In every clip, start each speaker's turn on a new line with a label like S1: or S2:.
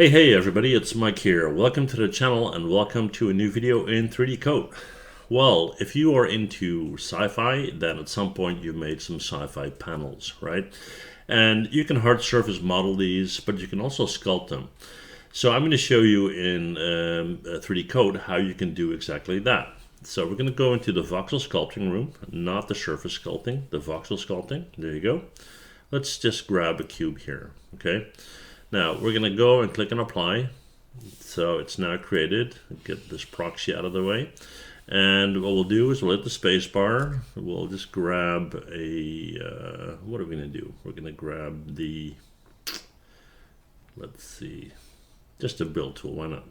S1: Hey everybody, it's Mike here. Welcome to the channel and welcome to a new video in 3DCoat. Well, if you are into sci-fi, then at some point you've made some sci-fi panels, right? And you can hard surface model these, but you can also sculpt them. So I'm going to show you in 3DCoat how you can do exactly that. So we're going to go into the Voxel Sculpting room, not the surface sculpting, the Voxel Sculpting. There you go. Let's just grab a cube here, okay? Now we're going to go and click on apply. So it's now created. Get this proxy out of the way. And what we'll do is we'll hit the space bar. We'll just grab a, what are we going to do? We're going to grab the, let's see, just a build tool, why not?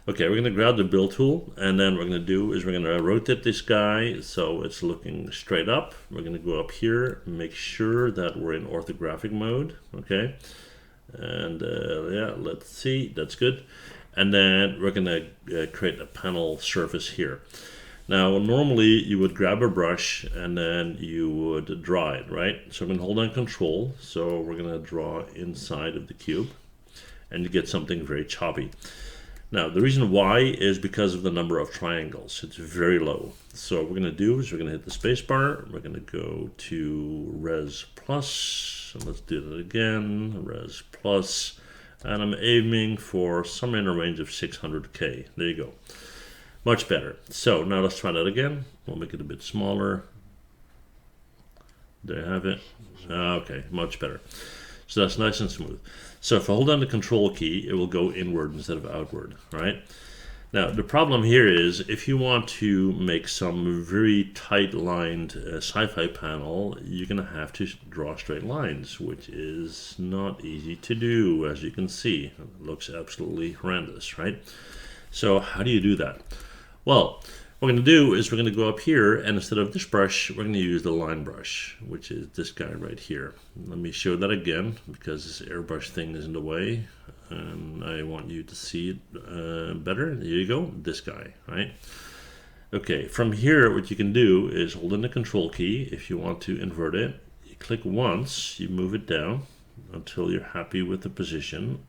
S1: Okay, we're going to grab the build tool, and then what we're going to do is we're going to rotate this guy so it's looking straight up. We're going to go up here, make sure that we're in orthographic mode, okay? And yeah, let's see, that's good. And then we're going to create a panel surface here. Now normally you would grab a brush and then you would draw it, right? So I'm going to hold on control, so we're going to draw inside of the cube and you get something very choppy. Now the reason why is because of the number of triangles. It's very low. So what we're going to do is we're going to hit the space bar, we're going to go to res plus. So let's do that again, res plus, and I'm aiming for somewhere in a range of 600K. There you go. Much better. So now let's try that again. We'll make it a bit smaller. There you have it. Okay, much better. So that's nice and smooth. So if I hold down the control key, it will go inward instead of outward, right? Now, the problem here is if you want to make some very tight-lined sci-fi panel, you're going to have to draw straight lines, which is not easy to do, as you can see. It looks absolutely horrendous, right? So how do you do that? Well, what we're going to do is we're going to go up here, and instead of this brush, we're going to use the line brush, which is this guy right here. Let me show that again, because this airbrush thing is in the way. And I want you to see it better. There you go, this guy, right? Okay, from here what you can do is hold in the control key. If you want to invert it, you click once, you move it down until you're happy with the position,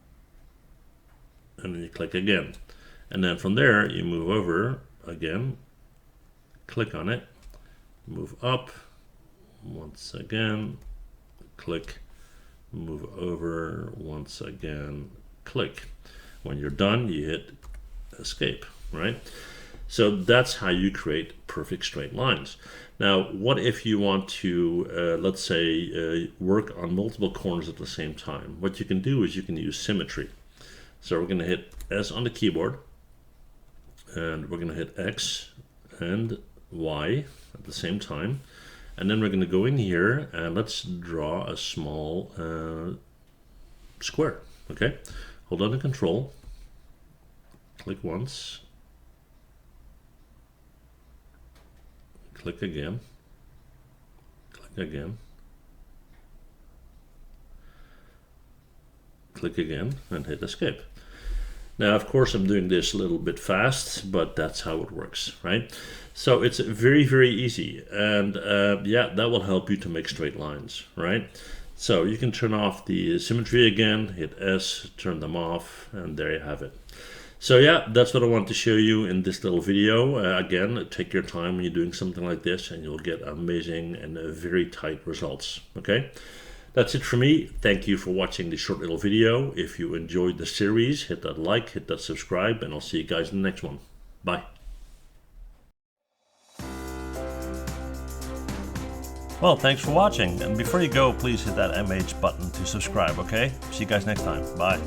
S1: and then you click again. And then from there you move over again, click on it, move up once again, click, move over once again, click. When you're done, you hit escape, right? So that's how you create perfect straight lines. Now, what if you want to, let's say, work on multiple corners at the same time? What you can do is you can use symmetry. So we're going to hit S on the keyboard, and we're going to hit X and Y at the same time. And then we're going to go in here and let's draw a small square, okay? Hold on to control, click once, click again, click again, click again, and hit escape. Now, of course, I'm doing this a little bit fast, but that's how it works, right? So it's very, very easy. And yeah, that will help you to make straight lines, right? So you can turn off the symmetry again, hit S, turn them off, and there you have it. So yeah, that's what I want to show you in this little video. Again, take your time when you're doing something like this, and you'll get amazing and very tight results, okay? That's it for me. Thank you for watching this short little video. If you enjoyed the series, hit that like, hit that subscribe, and I'll see you guys in the next one. Bye. Well, thanks for watching. And before you go, please hit that MH button to subscribe, okay? See you guys next time. Bye.